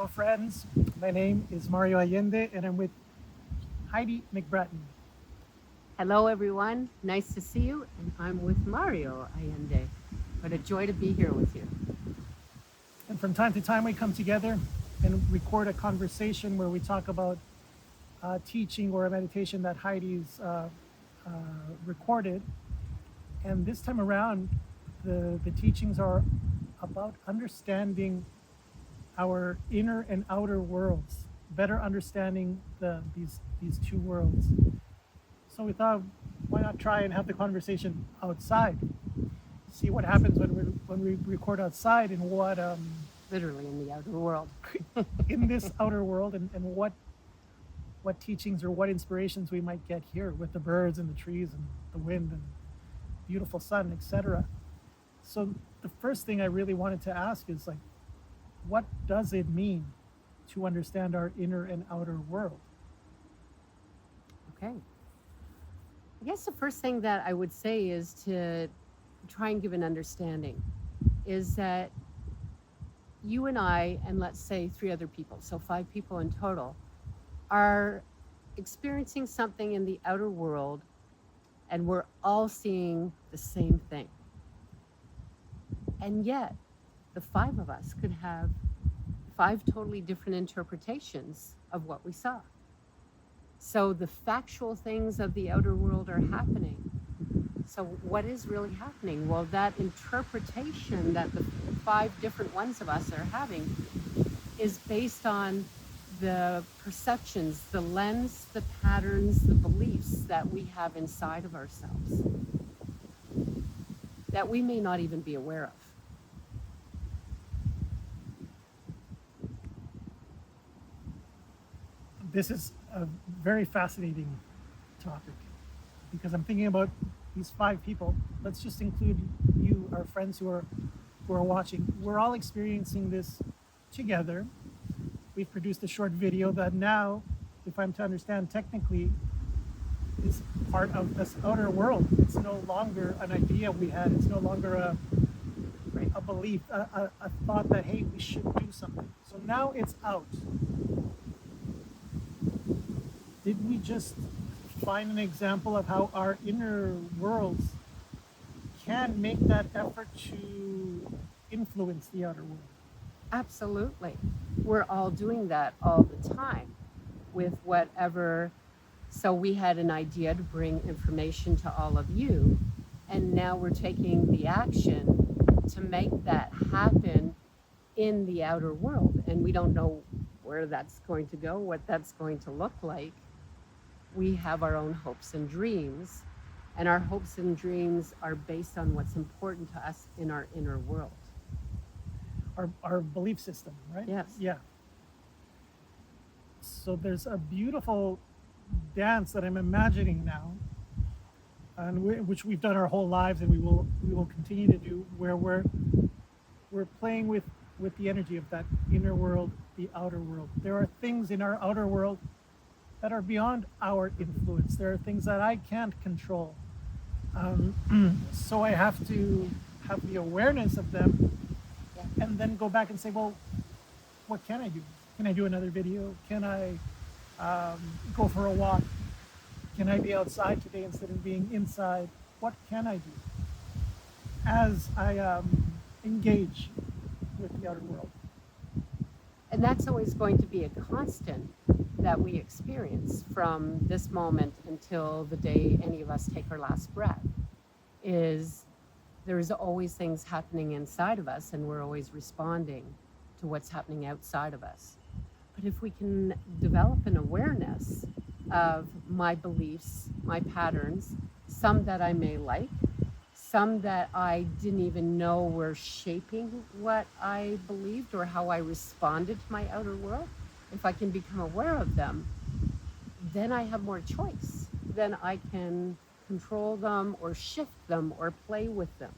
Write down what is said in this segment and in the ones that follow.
Hello, friends. My name is Mario Allende, and I'm with Heidi McBratney. Hello, everyone. Nice to see you. And I'm with Mario Allende. What a joy to be here with you. And from time to time, we come together and record a conversation where we talk about teaching or a meditation that Heidi's uh, recorded. And this time around, the teachings are about understanding our inner and outer worlds, better understanding these two worlds. So we thought, why not try and have the conversation outside? See what happens when we record outside, and what Literally in the outer world. in this outer world, and what teachings or what inspirations we might get here with the birds and the trees and the wind and beautiful sun, etc. So the first thing I really wanted to ask is, like, what does it mean to understand our inner and outer world? Okay. I guess the first thing that I would say is to try and give an understanding is that you and I, and let's say three other people, so five people in total, are experiencing something in the outer world, and we're all seeing the same thing. And yet, the five of us could have five totally different interpretations of what we saw. So the factual things of the outer world are happening. So what is really happening? Well, that interpretation that the five different ones of us are having is based on the perceptions, the lens, the patterns, the beliefs that we have inside of ourselves that we may not even be aware of. This is a very fascinating topic because I'm thinking about these five people. Let's just include you, our friends who are watching. We're all experiencing this together. We've produced a short video that now, if I'm to understand technically, is part of this outer world. It's no longer an idea we had. It's no longer a belief, a thought that, hey, we should do something. So now it's out. Did we just find an example of how our inner worlds can make that effort to influence the outer world? Absolutely. We're all doing that all the time with whatever. So we had an idea to bring information to all of you, and now we're taking the action to make that happen in the outer world. And we don't know where that's going to go, what that's going to look like. We have our own hopes and dreams, and our hopes and dreams are based on what's important to us in our inner world. Our belief system, right? Yes. Yeah. So there's a beautiful dance that I'm imagining now, and which we've done our whole lives, and we will continue to do, where we're playing with the energy of that inner world, the outer world. There are things in our outer world that are beyond our influence. There are things that I can't control. So I have to have the awareness of them, and then go back and say, well, what can I do? Can I do another video? Can I go for a walk? Can I be outside today instead of being inside? What can I do as I engage with the outer world? And that's always going to be a constant that we experience from this moment until the day any of us take our last breath, is there's always things happening inside of us, and we're always responding to what's happening outside of us. But if we can develop an awareness of my beliefs, my patterns, some that I may like, some that I didn't even know were shaping what I believed or how I responded to my outer world, if I can become aware of them, then I have more choice. Then I can control them or shift them or play with them.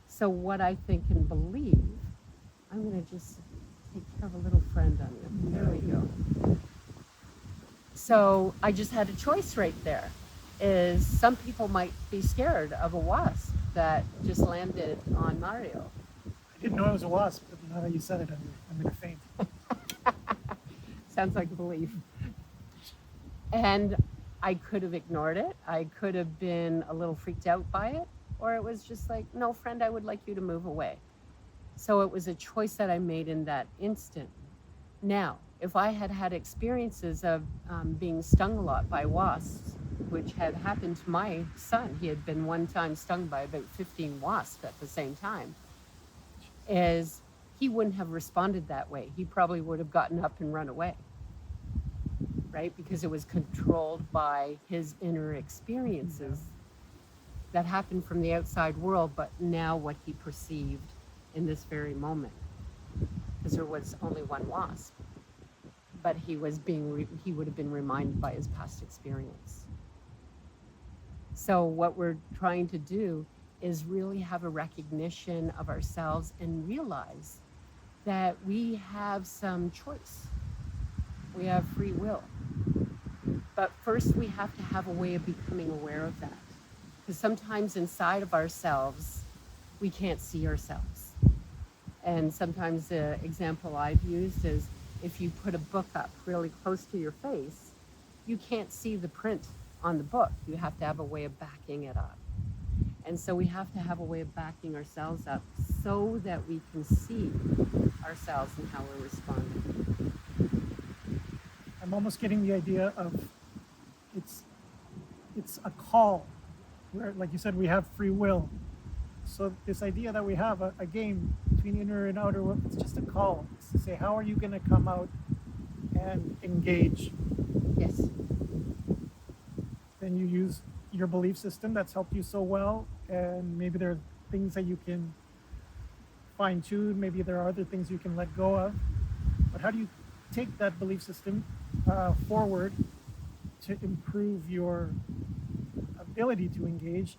So what I think and believe, I'm going to just take care of a little friend on you. There we go. So I just had a choice right there. Is some people might be scared of a wasp that just landed on Mario. I didn't know it was a wasp, but now that you said it, I'm going to faint. sounds like a belief. And I could have ignored it. I could have been a little freaked out by it, or it was just like, no, friend, I would like you to move away. So it was a choice that I made in that instant. Now, if I had had experiences of being stung a lot by wasps, which had happened to my son, he had been one time stung by about 15 wasps at the same time, is he wouldn't have responded that way. He probably would have gotten up and run away, right? Because it was controlled by his inner experiences that happened from the outside world, but now what he perceived in this very moment. Because there was only one wasp, but he would have been reminded by his past experience. So what we're trying to do is really have a recognition of ourselves and realize that we have some choice. We have free will. But first we have to have a way of becoming aware of that. Because sometimes inside of ourselves, we can't see ourselves. And sometimes the example I've used is if you put a book up really close to your face, you can't see the print on the book. You have to have a way of backing it up. And so we have to have a way of backing ourselves up so that we can see ourselves and how we're responding. I'm almost getting the idea of it's a call where, like you said, we have free will. So this idea that we have a game between inner and outer world, it's just a call. It's to say, how are you going to come out and engage? Yes. Then you use your belief system that's helped you so well, and maybe there are things that you can fine tune. Maybe there are other things you can let go of. But how do you take that belief system forward to improve your ability to engage?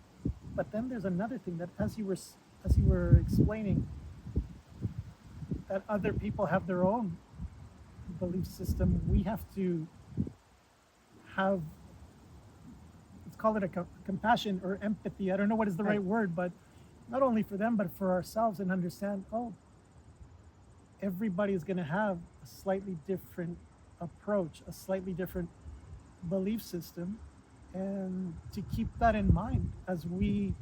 But then there's another thing that, as you were explaining, that other people have their own belief system. We have to have, let's call it a compassion or empathy. I don't know what is the right word, but not only for them, but for ourselves, and understand, oh, everybody is going to have a slightly different approach, a slightly different belief system, and to keep that in mind as we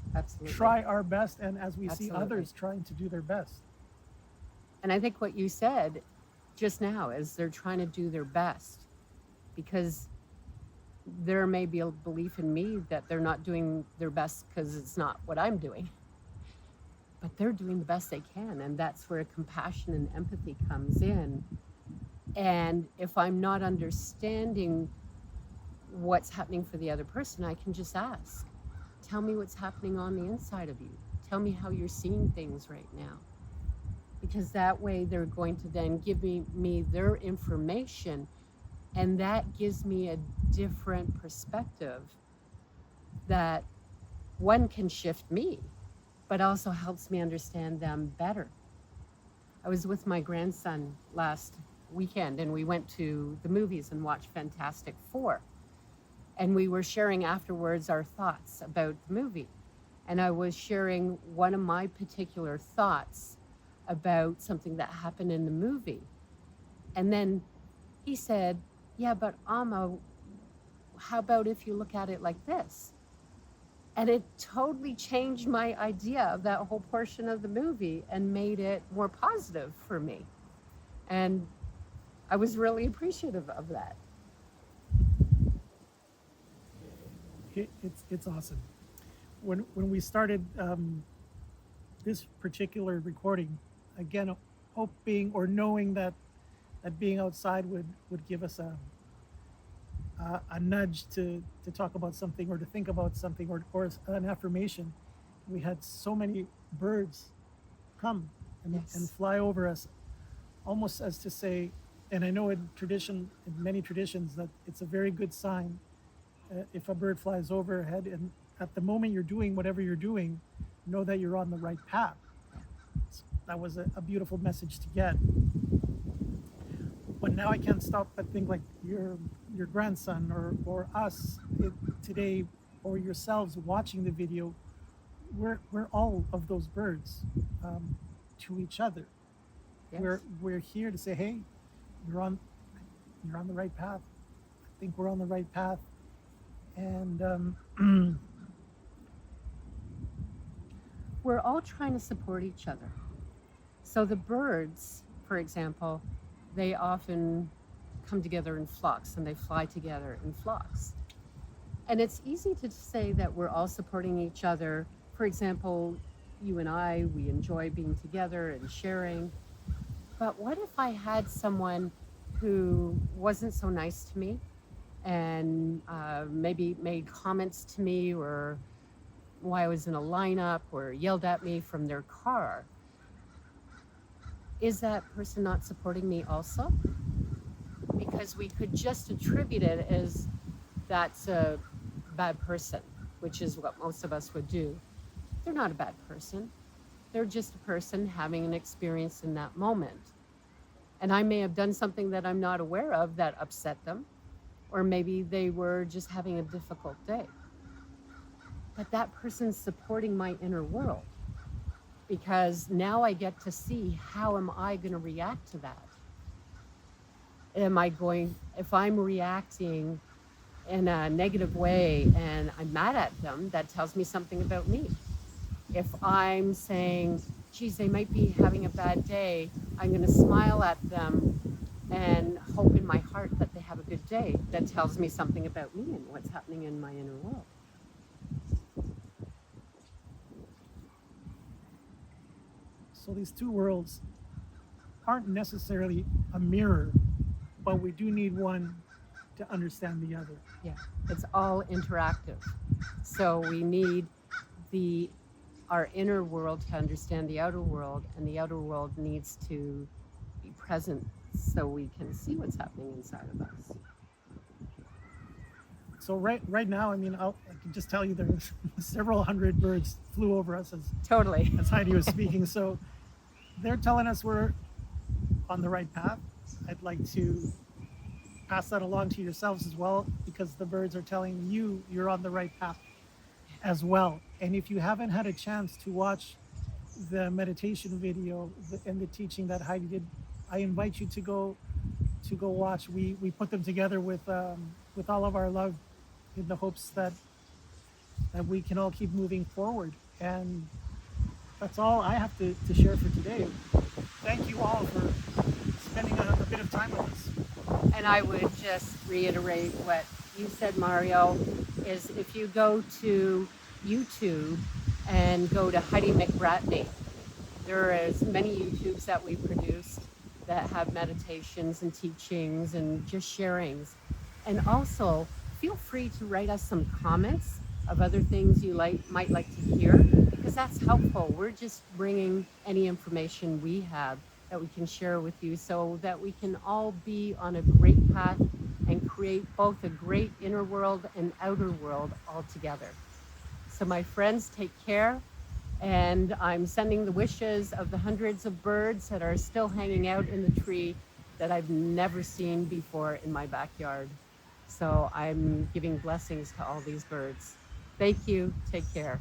try our best and as we see others trying to do their best. And I think what you said just now is they're trying to do their best, because there may be a belief in me that they're not doing their best because it's not what I'm doing. But they're doing the best they can, and that's where compassion and empathy comes in. And if I'm not understanding what's happening for the other person, I can just ask, tell me what's happening on the inside of you. Tell me how you're seeing things right now. Because that way they're going to then give me their information, and that gives me a different perspective that one can shift me, but also helps me understand them better. I was with my grandson last weekend, and we went to the movies and watched Fantastic Four. And we were sharing afterwards our thoughts about the movie. And I was sharing one of my particular thoughts about something that happened in the movie. And then he said, yeah, but Amma, how about if you look at it like this? And it totally changed my idea of that whole portion of the movie and made it more positive for me. And I was really appreciative of that. It's awesome. When we started this particular recording, again, hoping or knowing that being outside would give us a nudge to talk about something or to think about something or an affirmation. We had so many birds come and fly over us, almost as to say, and I know in many traditions, that it's a very good sign if a bird flies overhead, and at the moment you're doing whatever you're doing, know that you're on the right path. So that was a beautiful message to get. But now I can't stop but think, like your grandson or us today, or yourselves watching the video, we're all of those birds to each other. Yes. We're here to say, hey, you're on the right path. I think we're on the right path. And We're all trying to support each other. So the birds, for example, they often come together in flocks and they fly together in flocks. And it's easy to say that we're all supporting each other. For example, you and I, we enjoy being together and sharing. But what if I had someone who wasn't so nice to me and maybe made comments to me or why I was in a lineup or yelled at me from their car? Is that person not supporting me also? Because we could just attribute it as that's a bad person, which is what most of us would do. They're not a bad person. They're just a person having an experience in that moment. And I may have done something that I'm not aware of that upset them, or maybe they were just having a difficult day. But that person's supporting my inner world, because now I get to see how am I going to react to that. If I'm reacting in a negative way and I'm mad at them, that tells me something about me. If I'm saying, geez, they might be having a bad day, I'm going to smile at them and hope in my heart that they have a good day, that tells me something about me and what's happening in my inner world. so these two worlds aren't necessarily a mirror, but we do need one to understand the other. Yeah, it's all interactive. So we need our inner world to understand the outer world, and the outer world needs to be present so we can see what's happening inside of us. So right now, I mean, I can just tell you there was several hundred birds flew over us Totally. as Heidi was speaking. So they're telling us we're on the right path. I'd like to pass that along to yourselves as well, because the birds are telling you you're on the right path as well. And if you haven't had a chance to watch the meditation video and the teaching that Heidi did, I invite you to go watch. We put them together with all of our love, in the hopes that we can all keep moving forward. And that's all I have to share for today. Thank you all for spending a bit of time with us. And I would just reiterate what you said, Mario, is if you go to YouTube and go to Heidi McBratney, there is many YouTubes that we produced that have meditations and teachings and just sharings. And also, feel free to write us some comments of other things you might like to hear, because that's helpful. We're just bringing any information we have that we can share with you so that we can all be on a great path and create both a great inner world and outer world all together. So my friends, take care. And I'm sending the wishes of the hundreds of birds that are still hanging out in the tree that I've never seen before in my backyard. So I'm giving blessings to all these birds. Thank you. Take care.